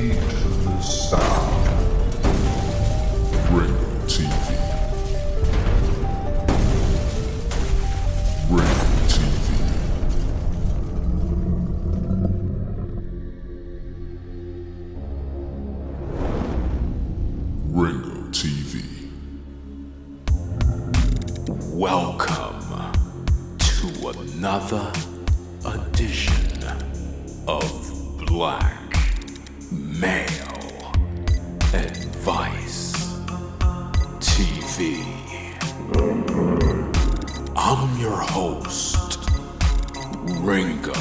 the sound. Ringo TV. Ringo TV. Ringo TV. Welcome to another edition of Black Male Advice TV. I'm your host, Ringo.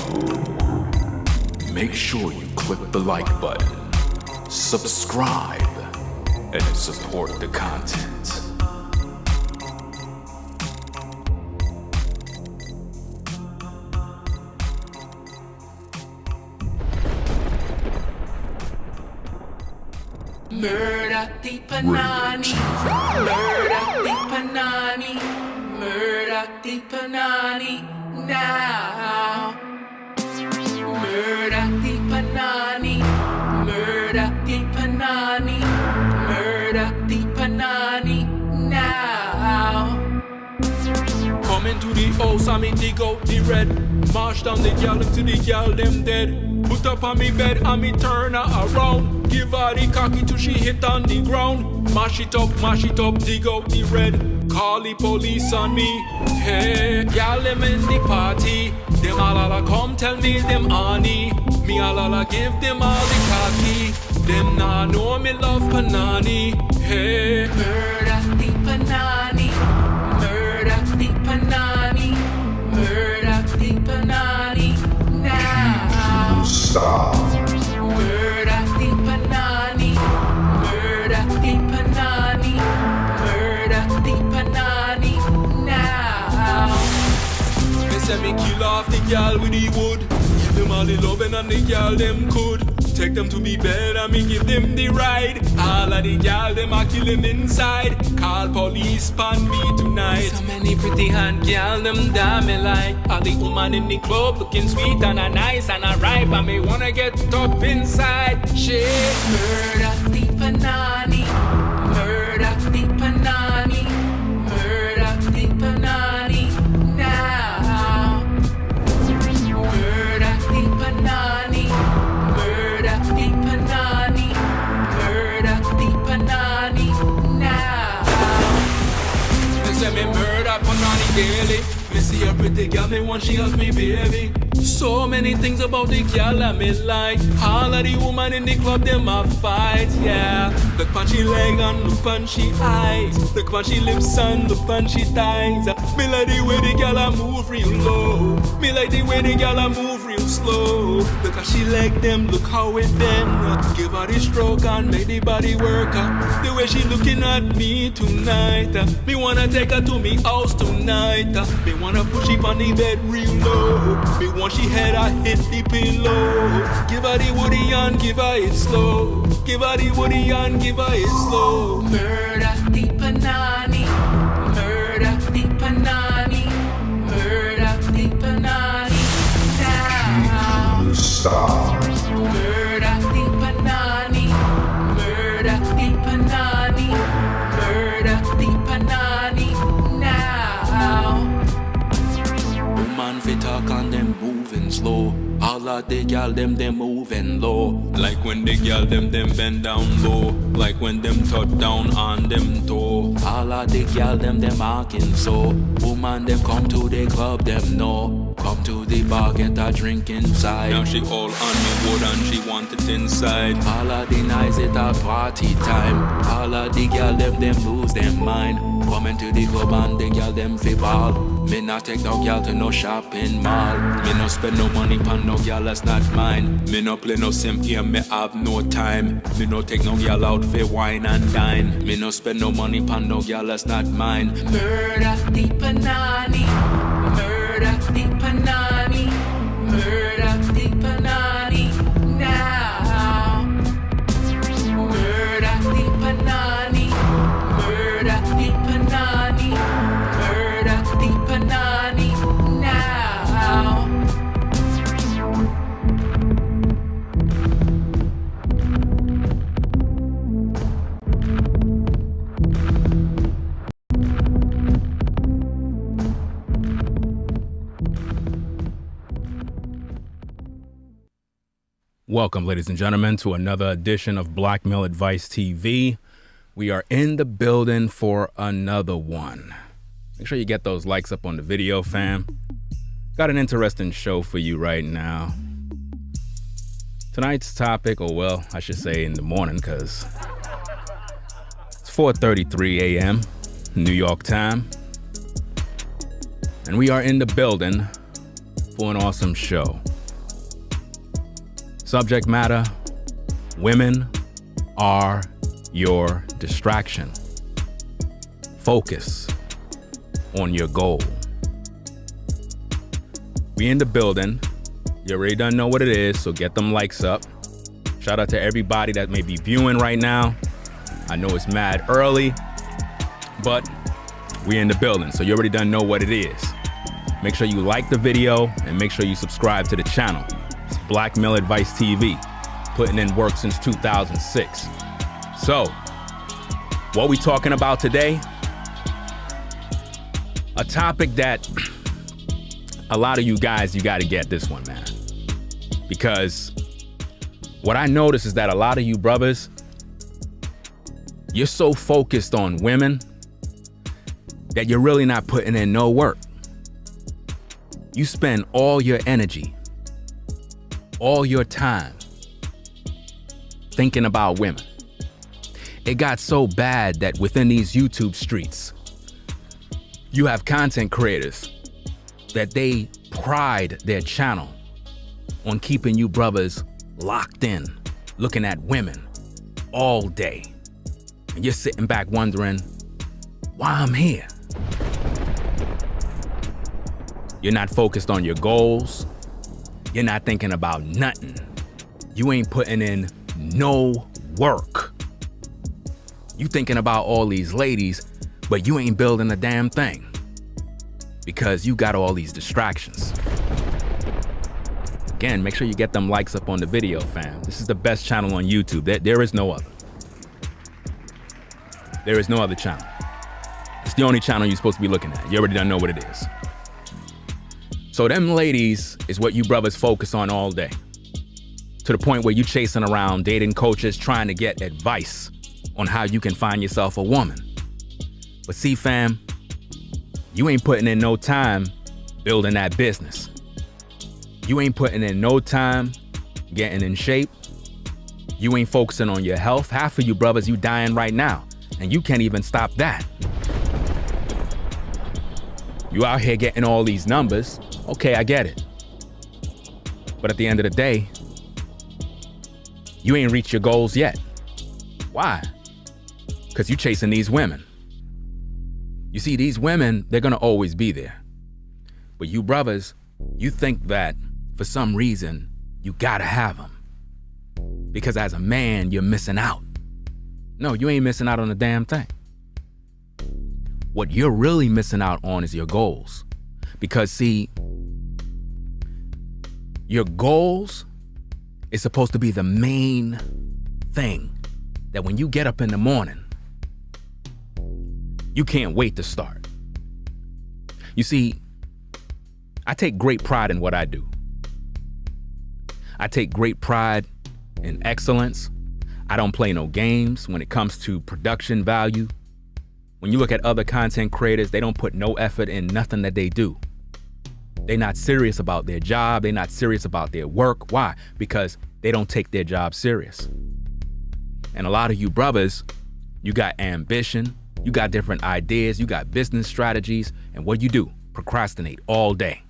Make sure you click the like button, subscribe, and support the content. Murder the Panani, murder the Panani, murder the Panani now. Murder the Panani, murder the Panani, murder the Panani now. Coming to the house, I me dig out the red. March down the gal to the gal them dead. Put up on me bed and me turn her around. Give her the cocky till she hit on the ground. Mash it up, dig out the red. Call the police on me. Hey, gal them in the party. Them all come tell me them honey. Me all give them all the cocky. Them nah know me love Panani. Hey, murder the Panani, murder the Panani, murder the Panani now. Stop. Murder the Panani, murder the Panani, murder the Panani now. they say me kill off the gal with the wood. Give them all the loving and the gal them could. Take them to me bed and me give them the ride. All of the gal them I kill them inside. Call police pon me tonight. So many pretty hand gal them damn me like. All the woman in the club looking sweet and a nice and a ripe. And me wanna get up inside. Shit. Murder the Panani, murder the Panani, murder the Panani now. Murder the Panani, murder the Panani, murder the Panani now. They say me murder Panani daily. Me see a pretty girl, me want she hug me baby. So many things about the girl I me like. All of the woman in the club, them a fight, yeah. Look on she leg and look on she eyes. Look on she lips and look on she thighs. Me like the way the girl a move real low. Me like the way the girl a move real slow. Look how she leg them, look how it bend. Give her the stroke and make the body work. The way she looking at me tonight. Me wanna take her to me house tonight. Me wanna push it on the bed real low. Me want she head, I hit the pillow. Give her the woody and give her it slow. Give her the woody and give her it slow. Murder the Panani, murder the Panani, murder the Panani now. Stop. Murder the Panani, murder the Panani, murder the Panani now. Woman fi talk and them moving slow. All of the gal them moving low. Like when the gal them bend down low. Like when them touch down on them toe. All of the gal them marking so. Woman them come to the club them know. Come to the bar get a drink inside. Now she all on me wood and she want it inside. All of the nights it a party time. All of the gal them lose their mind. Coming to the club and the gal them fi ball. Me not take no gal to no shopping mall. Me no spend no money pon no gal that's not mine. Me no play no sim here, me have no time. Me no take no gal out fi wine and dine. Me no spend no money pon no gal that's not mine. Murder the Panani, murder the Panani, murder the Panani now. Murder the Panani, murder the Panani, murder the Panani now. Welcome, ladies and gentlemen, to another edition of Black Male Advice TV. We are in the building for another one. Make sure you get those likes up on the video, fam. Got an interesting show for you right now. Tonight's topic, or well, I should say in the morning, because it's 4:33 a.m. New York time. And we are in the building for an awesome show. Subject matter: women are your distraction. Focus on your goal. We in the building. You already done know what it is, so get them likes up. Shout out to everybody that may be viewing right now. I know it's mad early, but we in the building, so you already done know what it is. Make sure you like the video and make sure you subscribe to the channel. It's Black Male Advice TV, putting in work since 2006. So, what we talking about today? A topic that a lot of you guys, you got to get this one, man. Because what I notice is that a lot of you brothers, you're so focused on women that you're really not putting in no work. You spend all your energy, all your time thinking about women. It got so bad that within these YouTube streets, you have content creators that they pride their channel on keeping you brothers locked in, looking at women all day. And you're sitting back wondering why I'm here. You're not focused on your goals. You're not thinking about nothing. You ain't putting in no work. You thinking about all these ladies, but you ain't building a damn thing because you got all these distractions. Again, make sure you get them likes up on the video, fam. This is the best channel on YouTube. There is no other. There is no other channel. It's the only channel you're supposed to be looking at. You already don't know what it is. So them ladies is what you brothers focus on all day, to the point where you chasing around dating coaches trying to get advice on how you can find yourself a woman. But see, fam, you ain't putting in no time building that business. You ain't putting in no time getting in shape. You ain't focusing on your health. Half of you brothers, you dying right now, and you can't even stop that. You out here getting all these numbers. Okay, I get it. But at the end of the day, you ain't reached your goals yet. Why? Because you chasing these women. You see, these women, they're gonna always be there. But you brothers, you think that for some reason, you gotta have them. Because as a man, you're missing out. No, you ain't missing out on a damn thing. What you're really missing out on is your goals. Because see, your goals is supposed to be the main thing that when you get up in the morning, you can't wait to start. You see, I take great pride in what I do. I take great pride in excellence. I don't play no games when it comes to production value. When you look at other content creators, they don't put no effort in nothing that they do. They're not serious about their job. They're not serious about their work. Why? Because they don't take their job serious. And a lot of you brothers, you got ambition, you got different ideas, you got business strategies, and what you do? Procrastinate all day.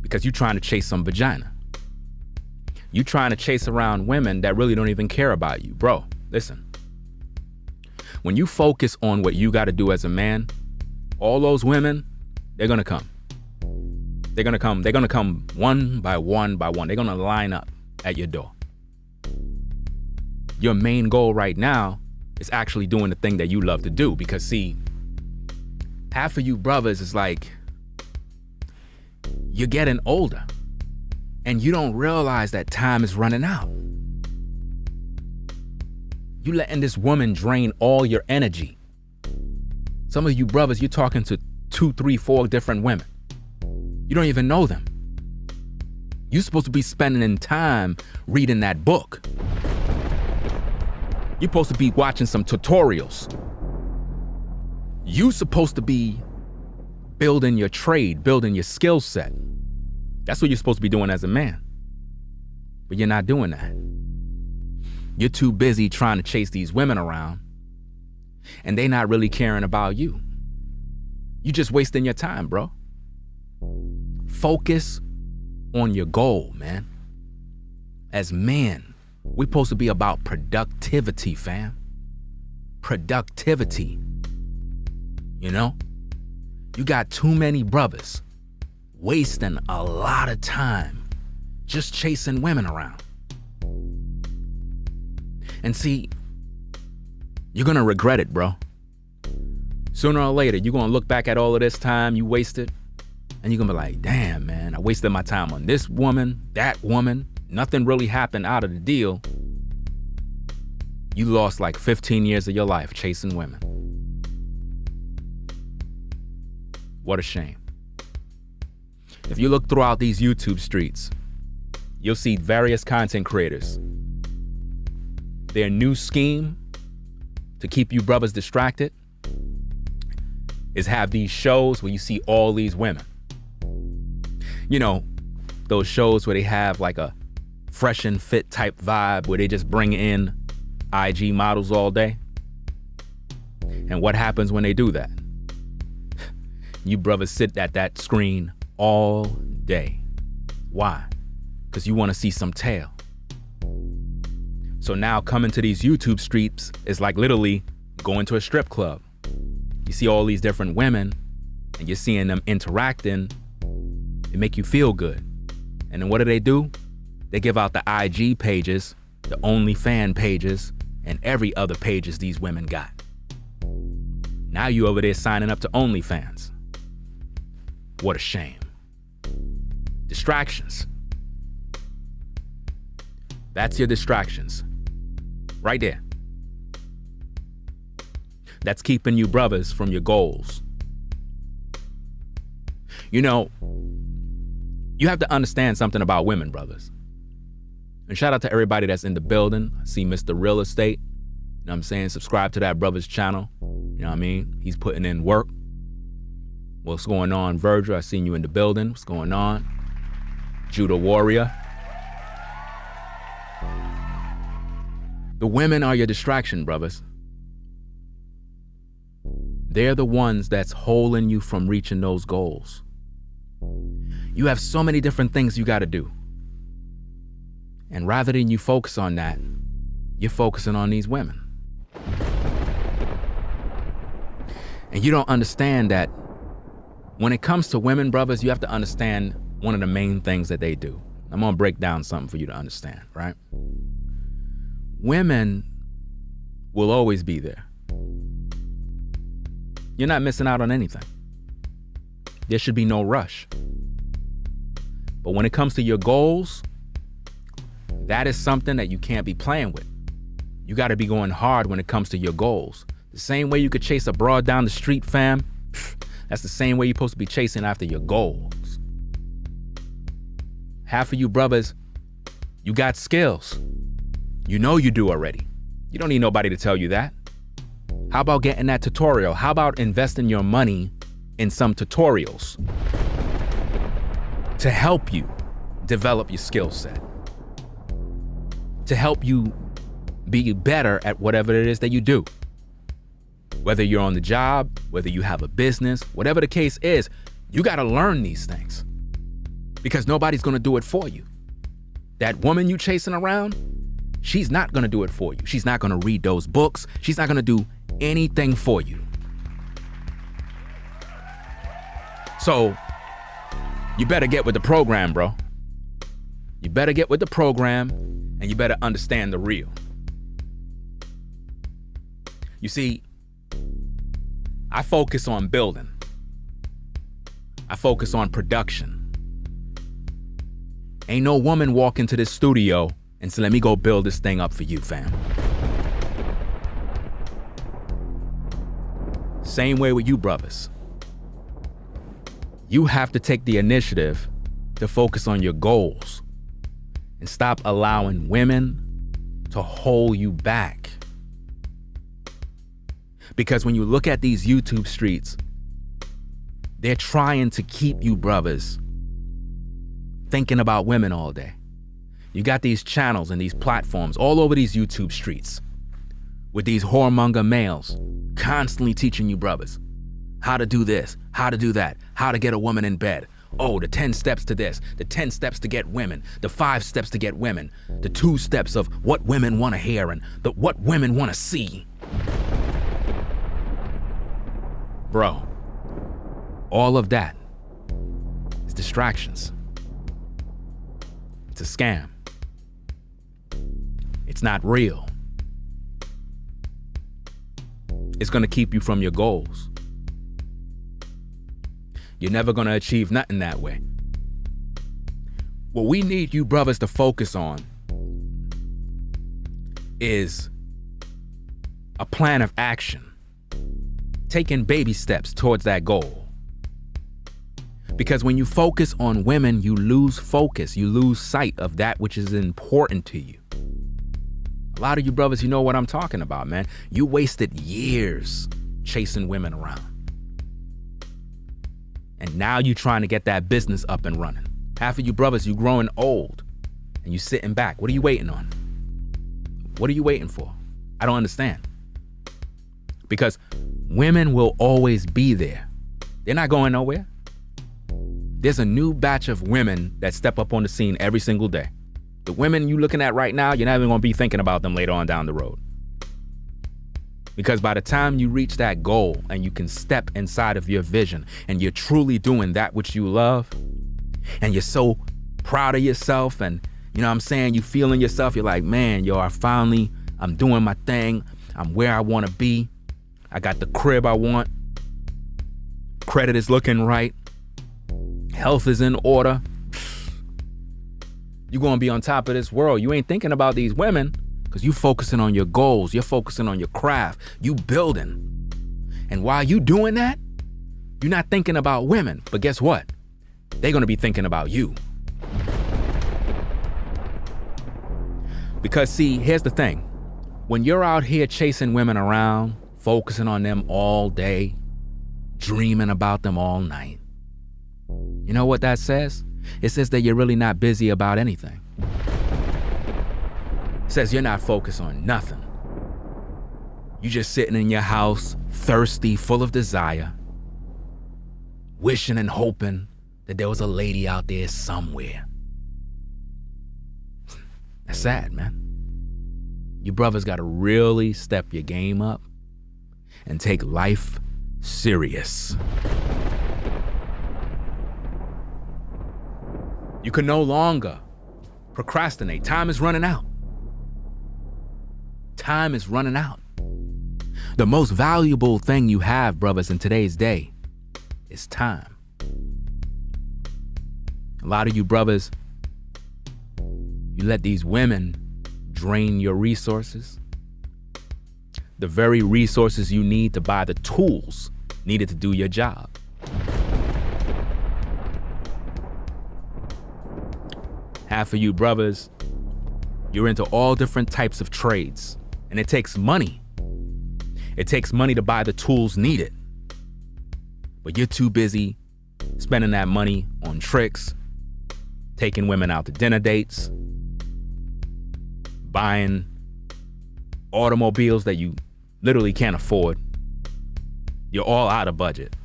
Because you're trying to chase some vagina. You trying to chase around women that really don't even care about you. Bro, listen. When you focus on what you got to do as a man, all those women, they're going to come. They're going to come. They're going to come one by one by one. They're going to line up at your door. Your main goal right now is actually doing the thing that you love to do. Because see, half of you brothers is like, you're getting older and you don't realize that time is running out. You letting this woman drain all your energy. Some of you brothers, you're talking to 2, 3, 4 different women. You don't even know them. You're supposed to be spending time reading that book. You're supposed to be watching some tutorials. You're supposed to be building your trade, building your skill set. That's what you're supposed to be doing as a man. But you're not doing that. You're too busy trying to chase these women around, and they not really caring about you. You're just wasting your time, bro. Focus on your goal, man. As men, we're supposed to be about productivity, fam. Productivity. You know? You got too many brothers wasting a lot of time just chasing women around. And see, you're gonna regret it, bro. Sooner or later, you're gonna look back at all of this time you wasted, and you're gonna be like, damn, man, I wasted my time on this woman, that woman. Nothing really happened out of the deal. You lost like 15 years of your life chasing women. What a shame. If you look throughout these YouTube streets, you'll see various content creators. Their new scheme to keep you brothers distracted is have these shows where you see all these women. You know, those shows where they have like a fresh and fit type vibe where they just bring in IG models all day. And what happens when they do that? You brothers sit at that screen all day. Why? Because you want to see some tail. So now coming to these YouTube streets is like literally going to a strip club. You see all these different women and you're seeing them interacting. It make you feel good. And then what do? They give out the IG pages, the OnlyFans pages, and every other pages these women got. Now you over there signing up to OnlyFans. What a shame. Distractions. That's your distractions. Right there. That's keeping you brothers from your goals. You know, you have to understand something about women, brothers. And shout out to everybody that's in the building. I see Mr. Real Estate. You know what I'm saying? Subscribe to that brother's channel. You know what I mean? He's putting in work. What's going on, Virgil? I seen you in the building. What's going on? Judah Warrior. The women are your distraction, brothers. They're the ones that's holding you from reaching those goals. You have so many different things you got to do. And rather than you focus on that, you're focusing on these women. And you don't understand that when it comes to women, brothers, you have to understand one of the main things that they do. I'm gonna break down something for you to understand, right? Women will always be there. You're not missing out on anything. There should be no rush. But when it comes to your goals, that is something that you can't be playing with. You gotta be going hard when it comes to your goals. The same way you could chase a broad down the street, fam, that's the same way you're supposed to be chasing after your goals. Half of you brothers, you got skills. You know you do already. You don't need nobody to tell you that. How about getting that tutorial? How about investing your money in some tutorials to help you develop your skill set? To help you be better at whatever it is that you do. Whether you're on the job, whether you have a business, whatever the case is, you got to learn these things because nobody's going to do it for you. That woman you chasing around, she's not going to do it for you. She's not going to read those books. She's not going to do anything for you. So you better get with the program, bro. You better get with the program and you better understand the real. You see, I focus on building. I focus on production. Ain't no woman walk into this studio and say, let me go build this thing up for you, fam. Same way with you brothers. You have to take the initiative to focus on your goals. and stop allowing women to hold you back. Because when you look at these YouTube streets, they're trying to keep you brothers thinking about women all day. You got these channels and these platforms all over these YouTube streets with these whoremonger males constantly teaching you brothers how to do this, how to do that, how to get a woman in bed. Oh, the 10 steps to this, the 10 steps to get women, the 5 steps to get women, the 2 steps of what women want to hear and what women want to see. Bro, all of that is distractions. It's a scam. It's not real. It's going to keep you from your goals. You're never going to achieve nothing that way. What we need you brothers to focus on is a plan of action, taking baby steps towards that goal. Because when you focus on women, you lose focus. You lose sight of that which is important to you. A lot of you brothers, you know what I'm talking about, man. You wasted years chasing women around. And now you're trying to get that business up and running. Half of you brothers, you growing old and you sitting back. What are you waiting on? What are you waiting for? I don't understand. Because women will always be there. They're not going nowhere. There's a new batch of women that step up on the scene every single day. The women you looking at right now, you're not even going to be thinking about them later on down the road. Because by the time you reach that goal and you can step inside of your vision and you're truly doing that which you love and you're so proud of yourself and, you know what I'm saying, you feeling yourself, you're like, man, yo, I'm doing my thing. I'm where I want to be. I got the crib I want. Credit is looking right. Health is in order. You're going to be on top of this world. You ain't thinking about these women because you focusing on your goals. You're focusing on your craft. You building. And while you doing that, you're not thinking about women. But guess what? They're going to be thinking about you. Because see, here's the thing. When you're out here chasing women around, focusing on them all day, dreaming about them all night, you know what that says? It says that you're really not busy about anything. It says you're not focused on nothing. You're just sitting in your house, thirsty, full of desire, wishing and hoping that there was a lady out there somewhere. That's sad, man. You brothers gotta really step your game up and take life serious. You can no longer procrastinate. Time is running out. Time is running out. The most valuable thing you have, brothers, in today's day is time. A lot of you brothers, you let these women drain your resources. The very resources you need to buy the tools needed to do your job. Half of you brothers, you're into all different types of trades, and it takes money. It takes money to buy the tools needed. But you're too busy spending that money on tricks, taking women out to dinner dates, buying automobiles that you literally can't afford. You're all out of budget.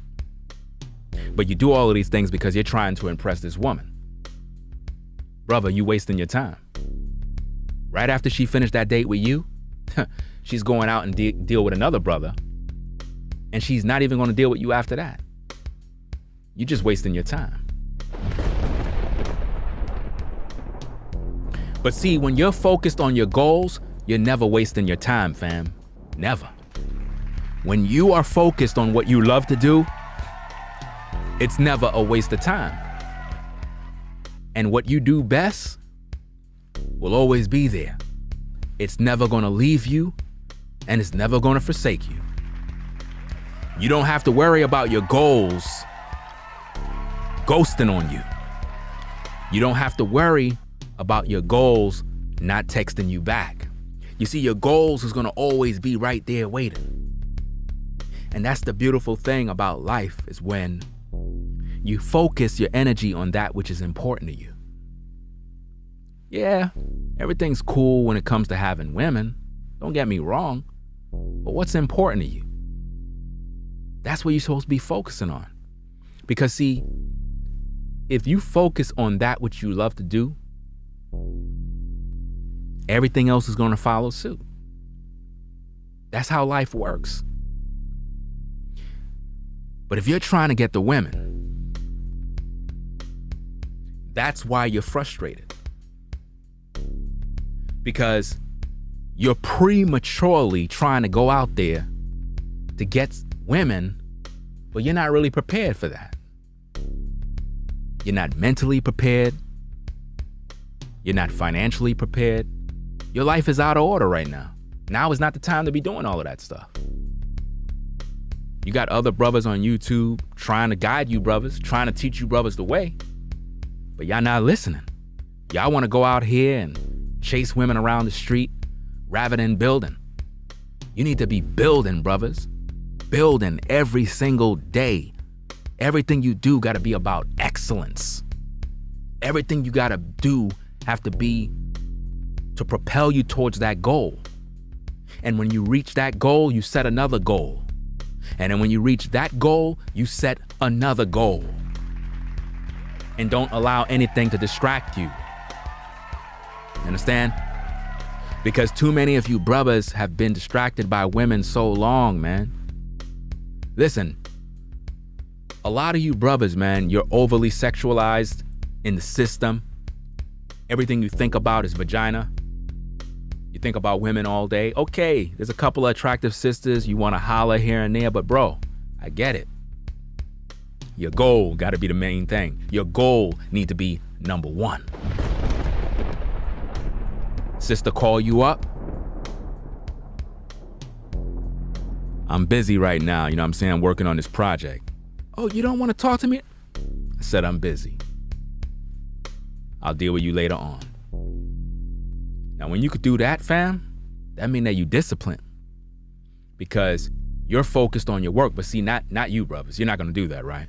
But you do all of these things because you're trying to impress this woman. Brother, you wasting your time. Right after she finished that date with you, she's going out and deal with another brother. And she's not even going to deal with you after that. You're just wasting your time. But see, when you're focused on your goals, you're never wasting your time, fam. Never. When you are focused on what you love to do, it's never a waste of time. And what you do best will always be there. It's never going to leave you, and it's never going to forsake you. You don't have to worry about your goals ghosting on you. You don't have to worry about your goals not texting you back. You see, your goals is going to always be right there waiting. And that's the beautiful thing about life, is when you focus your energy on that which is important to you. Yeah, everything's cool when it comes to having women. Don't get me wrong. But what's important to you? That's what you're supposed to be focusing on. Because see, if you focus on that which you love to do, everything else is going to follow suit. That's how life works. But if you're trying to get the women, that's why you're frustrated. Because you're prematurely trying to go out there to get women, but you're not really prepared for that. You're not mentally prepared. You're not financially prepared. Your life is out of order right now. Now is not the time to be doing all of that stuff. You got other brothers on YouTube trying to guide you brothers, trying to teach you brothers the way, but y'all not listening. Y'all want to go out here and chase women around the street rather than building. You need to be building, brothers. Building every single day. Everything you do got to be about excellence. Everything you got to do have to be to propel you towards that goal. And when you reach that goal, you set another goal. And then when you reach that goal, you set another goal. And don't allow anything to distract you. Understand? Because too many of you brothers have been distracted by women so long, man. Listen, a lot of you brothers, man, you're overly sexualized in the system. Everything you think about is vagina. You think about women all day. Okay, there's a couple of attractive sisters you want to holler here and there, but bro, I get it. Your goal got to be the main thing. Your goal need to be number one. Sister call you up. I'm busy right now, you know what I'm saying? I'm working on this project. Oh, you don't want to talk to me? I said I'm busy. I'll deal with you later on. Now, when you could do that, fam, that means that you disciplined. Because you're focused on your work, but see, not you, brothers. You're not going to do that, right?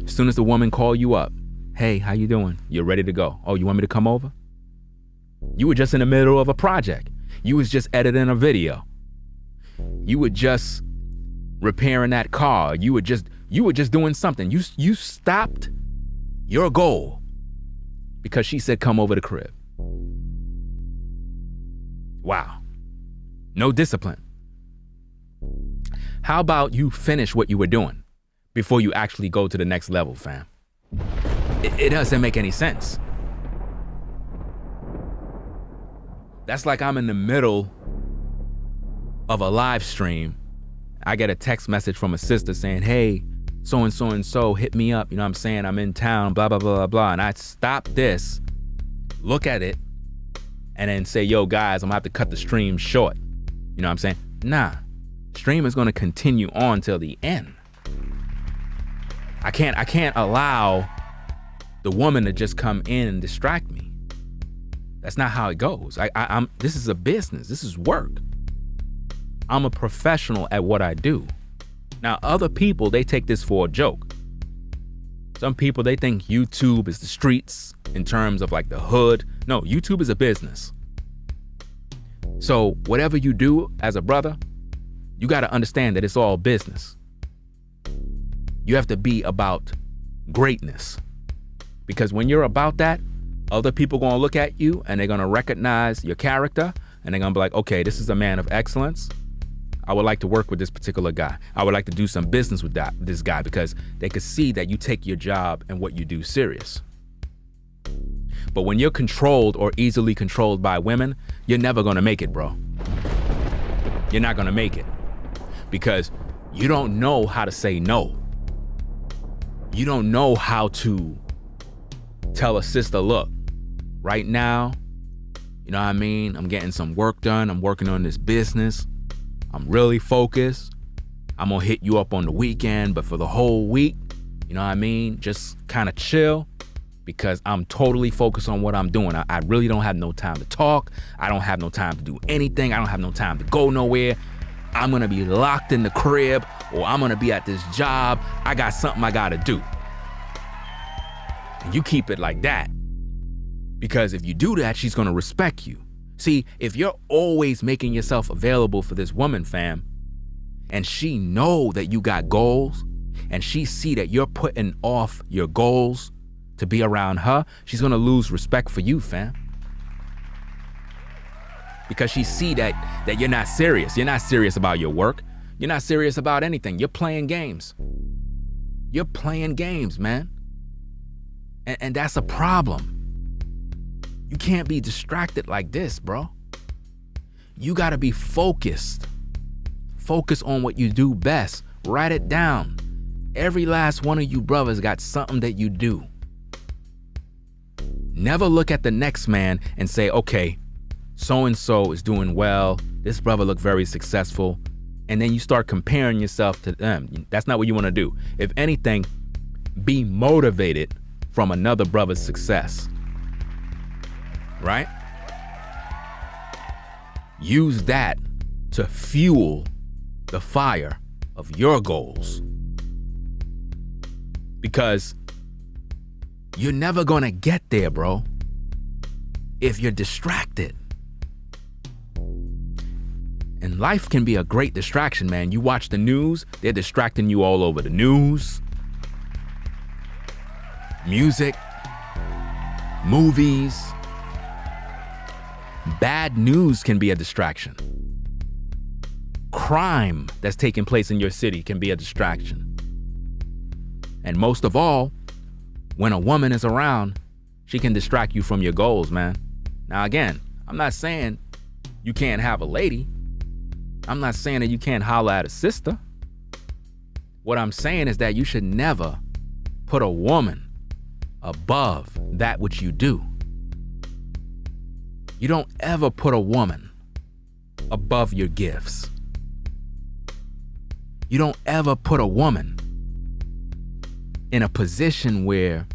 As soon as the woman call you up, hey, how you doing? You're ready to go. Oh, you want me to come over? You were just in the middle of a project. You was just editing a video. You were just repairing that car. You were just doing something. You stopped your goal because she said, come over the crib. Wow. No discipline. How about you finish what you were doing before you actually go to the next level, fam? It doesn't make any sense. That's like I'm in the middle of a live stream. I get a text message from a sister saying, hey, so-and-so and so hit me up. You know what I'm saying? I'm in town, blah, blah, blah, blah, blah. And I stop this, look at it, and then say, yo, guys, I'm gonna have to cut the stream short. You know what I'm saying? Nah, stream is gonna continue on till the end. I can't allow the woman to just come in and distract me. That's not how it goes. This is a business. This is work. I'm a professional at what I do. Now, other people, they take this for a joke. Some people, they think YouTube is the streets in terms of like the hood. No, YouTube is a business. So whatever you do as a brother, you got to understand that it's all business. You have to be about greatness. Because when you're about that, other people going to look at you and they're going to recognize your character and they're going to be like, okay, this is a man of excellence. I would like to work with this particular guy. I would like to do some business with this guy because they could see that you take your job and what you do serious. But when you're controlled or easily controlled by women, you're never going to make it, bro. You're not going to make it because you don't know how to say no. You don't know how to tell a sister, look, right now, you know what I mean? I'm getting some work done. I'm working on this business. I'm really focused. I'm gonna hit you up on the weekend, but for the whole week, you know what I mean? Just kind of chill. because I'm totally focused on what I'm doing. I really don't have no time to talk. I don't have no time to do anything. I don't have no time to go nowhere. I'm gonna be locked in the crib, or I'm gonna be at this job. I got something I gotta do. And you keep it like that, because if you do that, she's gonna respect you. See, if you're always making yourself available for this woman, fam, and she know that you got goals, and she see that you're putting off your goals to be around her, she's gonna lose respect for you, fam. Because she see that you're not serious. You're not serious about your work. You're not serious about anything. You're playing games. You're playing games, man. And that's a problem. You can't be distracted like this, bro. You gotta be focused. Focus on what you do best. Write it down. Every last one of you brothers got something that you do. Never look at the next man and say, okay, so-and-so is doing well. This brother looked very successful. And then you start comparing yourself to them. That's not what you want to do. If anything, be motivated from another brother's success. Right? Use that to fuel the fire of your goals. Because you're never gonna get there, bro, if you're distracted. And life can be a great distraction, man. You watch the news, they're distracting you all over the news, music, movies. Bad news can be a distraction. Crime that's taking place in your city can be a distraction. And most of all, when a woman is around, she can distract you from your goals, man. Now, again, I'm not saying you can't have a lady. I'm not saying that you can't holler at a sister. What I'm saying is that you should never put a woman above that which you do. You don't ever put a woman above your gifts. You don't ever put a woman in a position where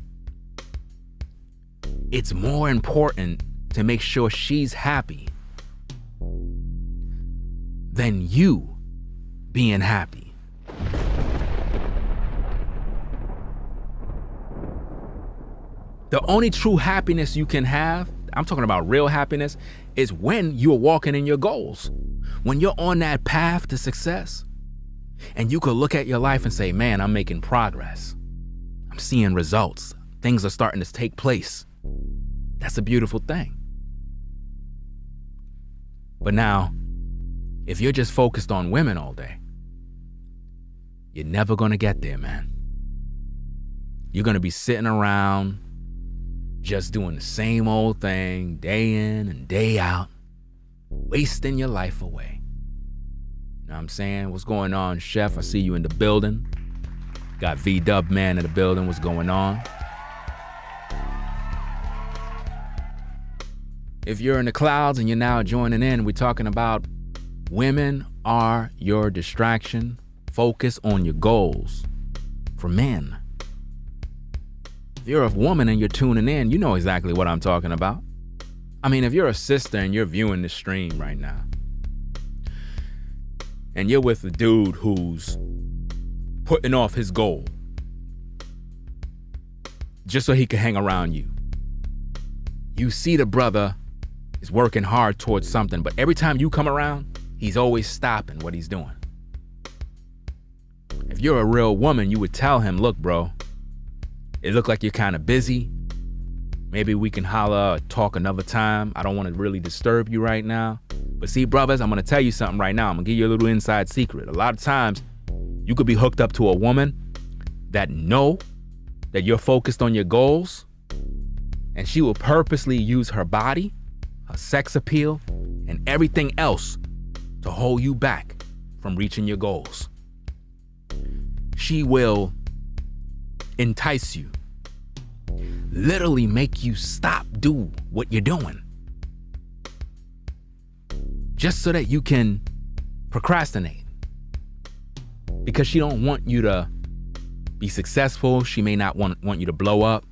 it's more important to make sure she's happy than you being happy. The only true happiness you can have, I'm talking about real happiness, is when you're walking in your goals. When you're on that path to success, and you could look at your life and say, man, I'm making progress. I'm seeing results. Things are starting to take place. That's a beautiful thing. But now, if you're just focused on women all day, you're never gonna get there, man. You're gonna be sitting around just doing the same old thing day in and day out, wasting your life away. You know what I'm saying? What's going on, Chef? I see you in the building. Got V-Dub Man in the building. What's going on? If you're in the clouds and you're now joining in, we're talking about women are your distraction. Focus on your goals. For men. If you're a woman and you're tuning in, you know exactly what I'm talking about. I mean, if you're a sister and you're viewing this stream right now, and you're with a dude who's putting off his goal just so he can hang around you. You see the brother is working hard towards something, but every time you come around, he's always stopping what he's doing. If you're a real woman, you would tell him, look, bro, it look like you're kind of busy. Maybe we can holler or talk another time. I don't want to really disturb you right now. But see, brothers, I'm going to tell you something right now. I'm going to give you a little inside secret. A lot of times, you could be hooked up to a woman that know that you're focused on your goals, and she will purposely use her body, her sex appeal, and everything else to hold you back from reaching your goals. She will entice you, literally make you stop do what you're doing, just so that you can procrastinate. Because she don't want you to be successful. She may not want you to blow up.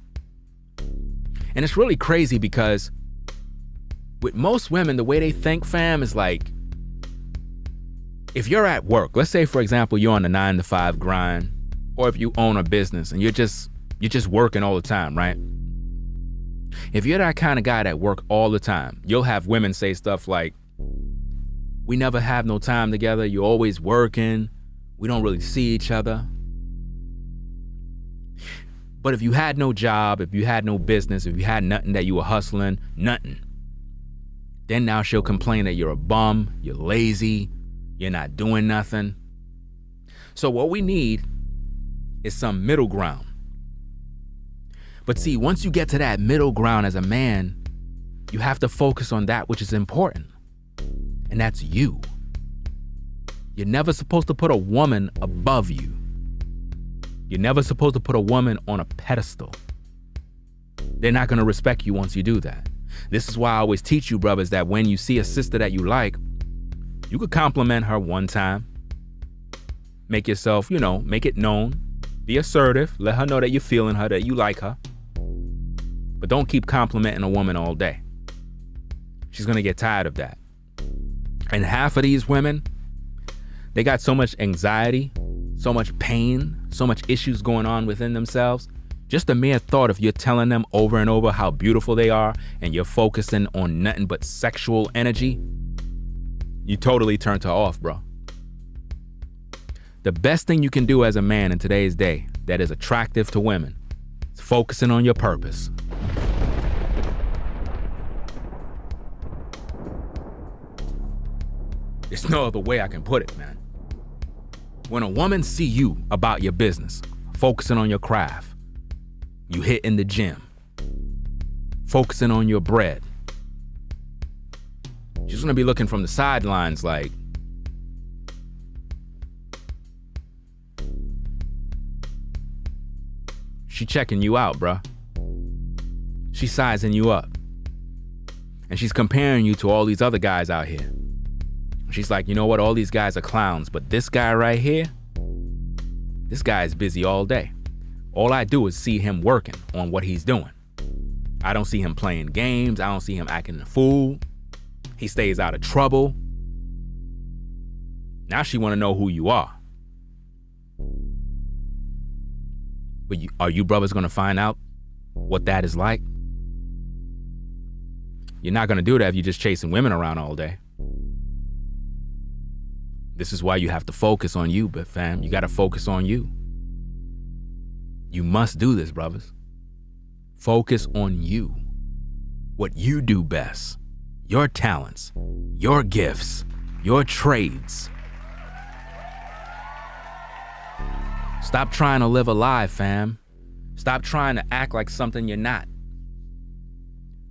And it's really crazy because with most women, the way they think, fam, is like, if you're at work, let's say, for example, you're on the 9-to-5 grind, or if you own a business and you're just working all the time, right? If you're that kind of guy that work all the time, you'll have women say stuff like, we never have no time together. You're always working. We don't really see each other. But if you had no job, if you had no business, if you had nothing that you were hustling, nothing, then now she'll complain that you're a bum, you're lazy, you're not doing nothing. So what we need is some middle ground. But see, once you get to that middle ground as a man, you have to focus on that which is important. And that's you. You're never supposed to put a woman above you. You're never supposed to put a woman on a pedestal. They're not going to respect you once you do that. This is why I always teach you, brothers, that when you see a sister that you like, you could compliment her one time. Make yourself, make it known. Be assertive. Let her know that you're feeling her, that you like her. But don't keep complimenting a woman all day. She's going to get tired of that. And half of these women, they got so much anxiety, so much pain, so much issues going on within themselves. Just the mere thought of you're telling them over and over how beautiful they are and you're focusing on nothing but sexual energy, you totally turned her off, bro. The best thing you can do as a man in today's day that is attractive to women is focusing on your purpose. There's no other way I can put it, man. When a woman see you about your business, focusing on your craft, you hitting the gym, focusing on your bread, she's gonna be looking from the sidelines like, she checking you out, bruh. She's sizing you up. And she's comparing you to all these other guys out here. She's like, you know what? All these guys are clowns, but this guy right here, this guy is busy all day. All I do is see him working on what he's doing. I don't see him playing games. I don't see him acting a fool. He stays out of trouble. Now she want to know who you are. But are you brothers going to find out what that is like? You're not going to do that if you're just chasing women around all day. This is why you have to focus on you, but fam, you got to focus on you. You must do this, brothers. Focus on you. What you do best. Your talents, your gifts, your trades. Stop trying to live a lie, fam. Stop trying to act like something you're not.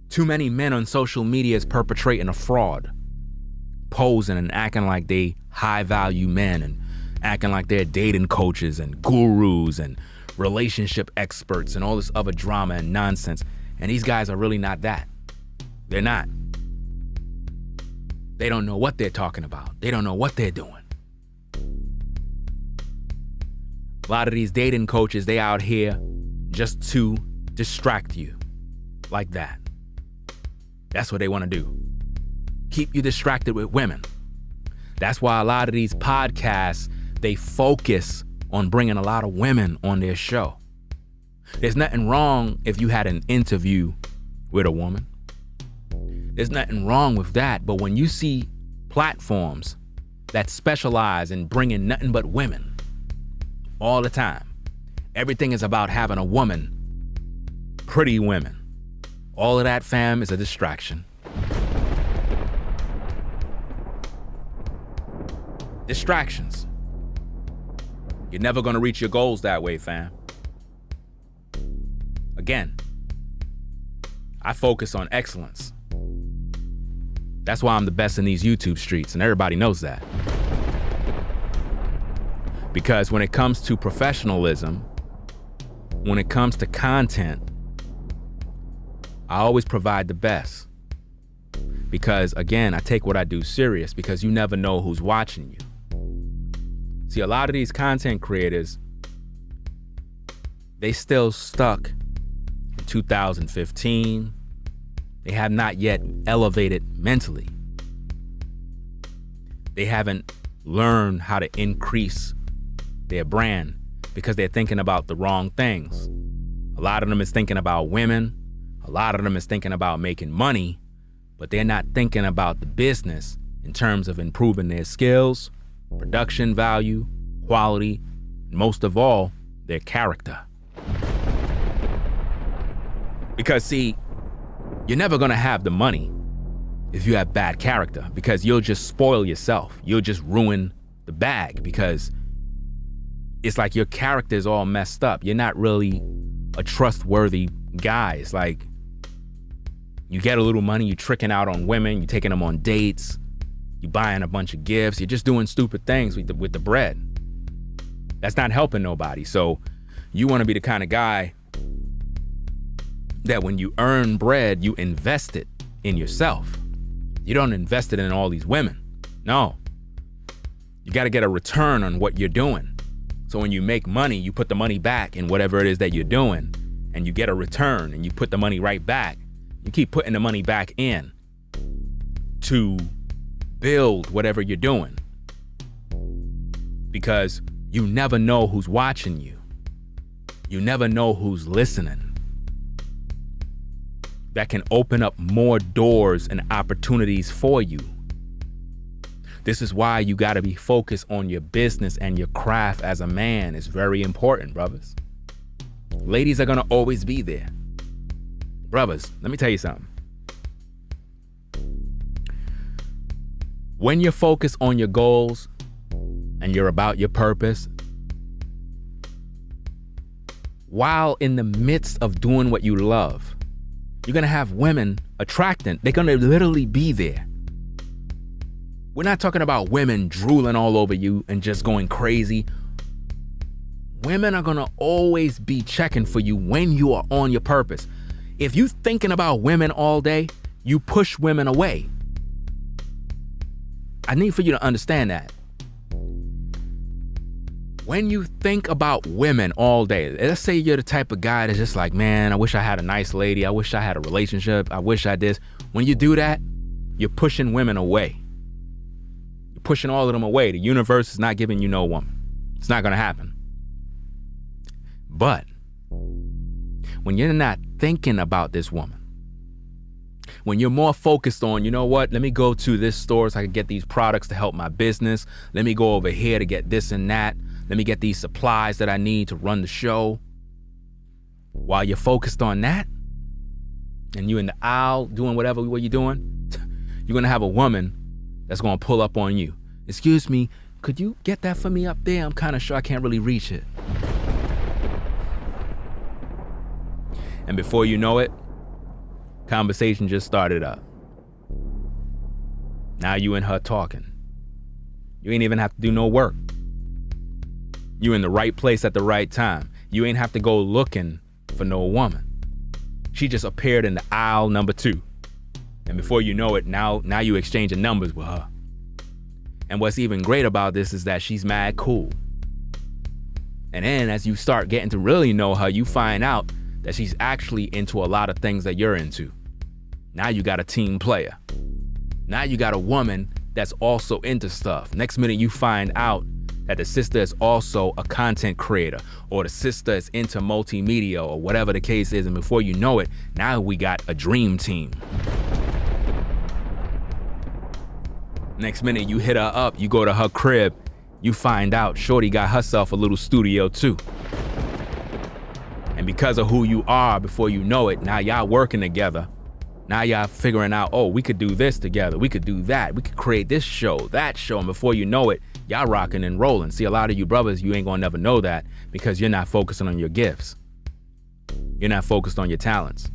Too many men on social media is perpetrating a fraud, posing and acting like they high-value men and acting like they're dating coaches and gurus and relationship experts and all this other drama and nonsense. And these guys are really not that. They're not. They don't know what they're talking about. They don't know what they're doing. A lot of these dating coaches, they out here just to distract you like that. That's what they want to do. Keep you distracted with women. That's why a lot of these podcasts, they focus on bringing a lot of women on their show. There's nothing wrong if you had an interview with a woman. There's nothing wrong with that. But when you see platforms that specialize in bringing nothing but women all the time, everything is about having a woman, pretty women. All of that, fam, is a distraction. Distractions. You're never gonna reach your goals that way, fam. Again, I focus on excellence. That's why I'm the best in these YouTube streets, and everybody knows that. Because when it comes to professionalism, when it comes to content, I always provide the best. Because again, I take what I do serious because you never know who's watching you. See, a lot of these content creators, they still stuck in 2015. They have not yet elevated mentally. They haven't learned how to increase their brand because they're thinking about the wrong things. A lot of them is thinking about women. A lot of them is thinking about making money, but they're not thinking about the business in terms of improving their skills, production value, quality, and most of all, their character. Because see, you're never gonna have the money if you have bad character, because you'll just spoil yourself. You'll just ruin the bag because it's like your character is all messed up. You're not really a trustworthy guy. It's like you get a little money, you're tricking out on women, you're taking them on dates, you're buying a bunch of gifts, you're just doing stupid things with the bread. That's not helping nobody. So you want to be the kind of guy that when you earn bread, you invest it in yourself. You don't invest it in all these women. No. You got to get a return on what you're doing. So when you make money, you put the money back in whatever it is that you're doing, and you get a return, and you put the money right back. You keep putting the money back in to build whatever you're doing, because you never know who's watching you. You never know who's listening. That can open up more doors and opportunities for you. This is why you got to be focused on your business and your craft as a man. It's very important, brothers. Ladies are going to always be there. Brothers, let me tell you something. When you're focused on your goals and you're about your purpose, while in the midst of doing what you love, you're going to have women attracting. They're going to literally be there. We're not talking about women drooling all over you and just going crazy. Women are going to always be checking for you when you are on your purpose. If you're thinking about women all day, you push women away. I need for you to understand that. When you think about women all day, let's say you're the type of guy that's just like, man, I wish I had a nice lady. I wish I had a relationship. I wish I did. When you do that, you're pushing women away. You're pushing all of them away. The universe is not giving you no woman. It's not going to happen. But when you're not thinking about this woman, when you're more focused on, you know what, let me go to this store so I can get these products to help my business. Let me go over here to get this and that. Let me get these supplies that I need to run the show. While you're focused on that, and you're in the aisle doing whatever what you're doing, you're going to have a woman that's going to pull up on you. Excuse me, could you get that for me up there? I'm kind of sure I can't really reach it. And before you know it, conversation just started up. Now you and her talking. You ain't even have to do no work. You in the right place at the right time. You ain't have to go looking for no woman. She just appeared in the aisle number 2. And before you know it, now you exchanging numbers with her. And what's even great about this is that she's mad cool. And then as you start getting to really know her, you find out that she's actually into a lot of things that you're into. Now you got a team player. Now you got a woman that's also into stuff. Next minute you find out that the sister is also a content creator, or the sister is into multimedia, or whatever the case is. And before you know it, now we got a dream team. Next minute you hit her up, you go to her crib, you find out shorty got herself a little studio too. And because of who you are, before you know it, now y'all working together. Now y'all figuring out, oh, we could do this together. We could do that. We could create this show, that show. And before you know it, y'all rocking and rolling. See, a lot of you brothers, you ain't gonna never know that because you're not focusing on your gifts. You're not focused on your talents.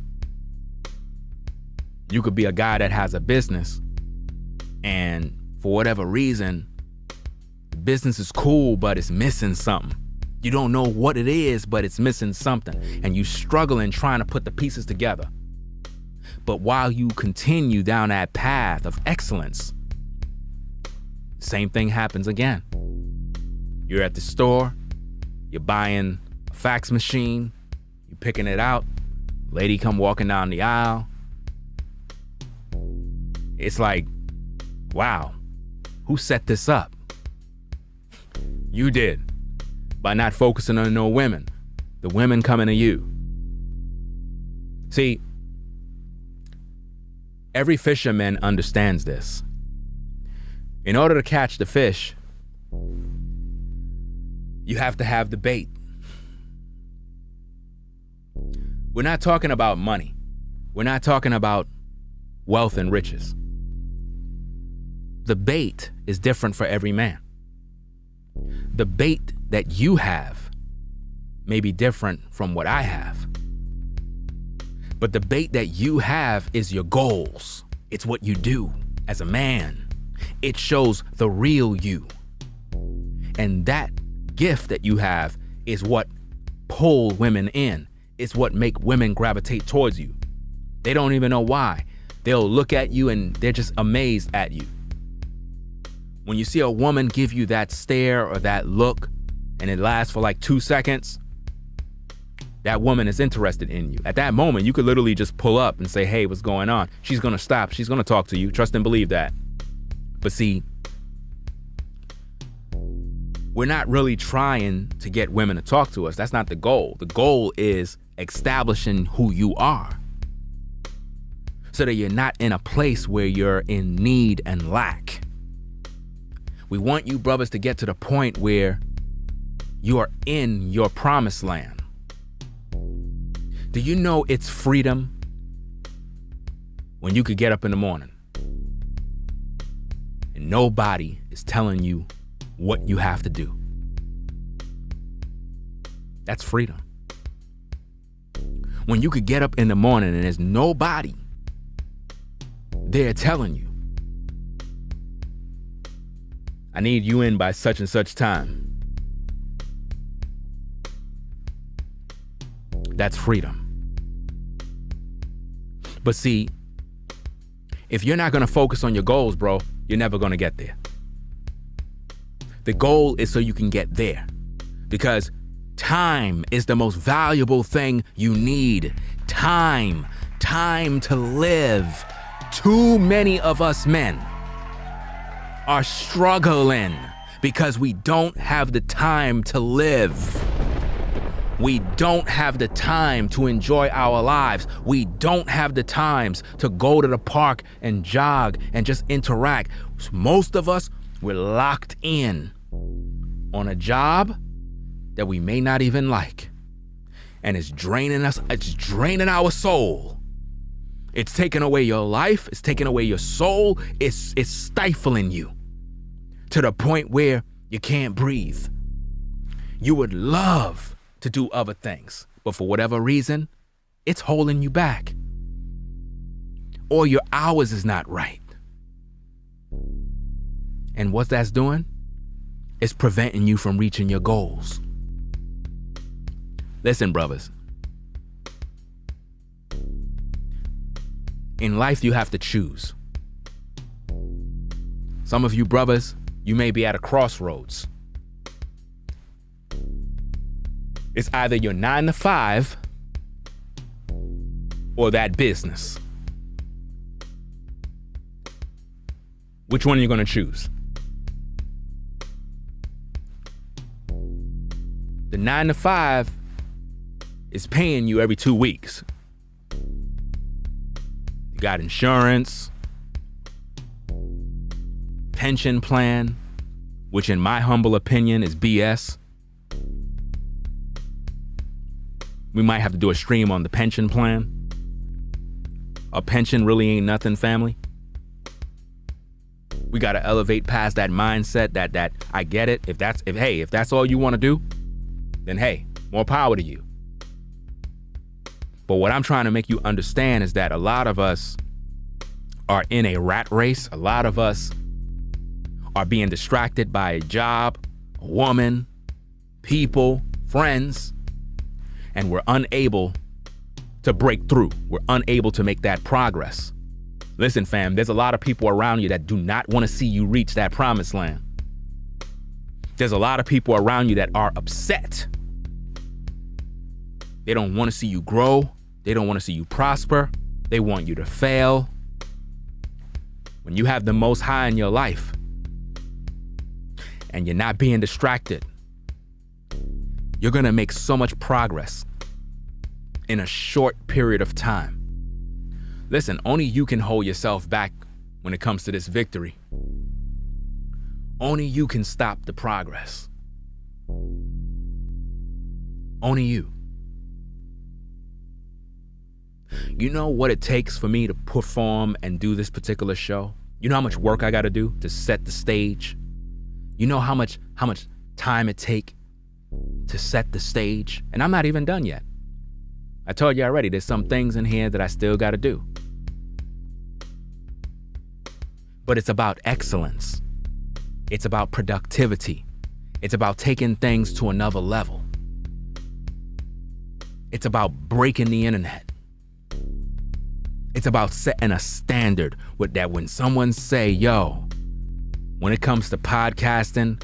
You could be a guy that has a business, and for whatever reason, the business is cool, but it's missing something. You don't know what it is, but it's missing something. And you struggling trying to put the pieces together. But while you continue down that path of excellence, same thing happens again. You're at the store, you're buying a fax machine, you're picking it out, Lady come walking down the aisle. It's like, wow, who set this up? You did, by not focusing on no women. The women coming to you. See, every fisherman understands this. In order to catch the fish, you have to have the bait. We're not talking about money. We're not talking about wealth and riches. The bait is different for every man. The bait that you have may be different from what I have. But the bait that you have is your goals. It's what you do as a man. It shows the real you. And that gift that you have is what pull women in. It's what make women gravitate towards you. They don't even know why. They'll look at you and they're just amazed at you. When you see a woman give you that stare or that look and it lasts for like 2 seconds, that woman is interested in you. At that moment, you could literally just pull up and say, hey, what's going on? She's gonna stop. She's gonna talk to you. Trust and believe that. But see, we're not really trying to get women to talk to us. That's not the goal. The goal is establishing who you are so that you're not in a place where you're in need and lack. We want you brothers to get to the point where you are in your promised land. Do you know it's freedom when you could get up in the morning and nobody is telling you what you have to do? That's freedom. When you could get up in the morning and there's nobody there telling you, I need you in by such and such time. That's freedom. But see, if you're not gonna focus on your goals, bro, you're never gonna get there. The goal is so you can get there, because time is the most valuable thing you need. Time to live. Too many of us men are struggling because we don't have the time to live. We don't have the time to enjoy our lives. We don't have the times to go to the park and jog and just interact. Most of us, we're locked in on a job that we may not even like. And it's draining us, it's draining our soul. It's taking away your life, it's taking away your soul, it's stifling you to the point where you can't breathe. You would love to do other things, but for whatever reason, it's holding you back. Or your hours is not right. And what that's doing is preventing you from reaching your goals. Listen, brothers. In life, you have to choose. Some of you brothers, you may be at a crossroads. It's either your 9 to 5 or that business. Which one are you going to choose? The 9 to 5 is paying you every 2 weeks. You got insurance, pension plan, which in my humble opinion is BS. We might have to do a stream on the pension plan. A pension really ain't nothing, family. We got to elevate past that mindset that I get it. If that's all you want to do, then hey, more power to you. But what I'm trying to make you understand is that a lot of us are in a rat race. A lot of us are being distracted by a job, a woman, people, friends, and we're unable to break through. We're unable to make that progress. Listen, fam, there's a lot of people around you that do not want to see you reach that promised land. There's a lot of people around you that are upset. They don't want to see you grow. They don't want to see you prosper. They want you to fail. When you have the Most High in your life and you're not being distracted, you're going to make so much progress in a short period of time. Listen, only you can hold yourself back when it comes to this victory. Only you can stop the progress. Only you. You know what it takes for me to perform and do this particular show? You know how much work I got to do to set the stage? You know how much time it take to set the stage? And I'm not even done yet. I told you already, there's some things in here that I still got to do. But it's about excellence. It's about productivity. It's about taking things to another level. It's about breaking the internet. It's about setting a standard with that when someone say, yo, when it comes to podcasting,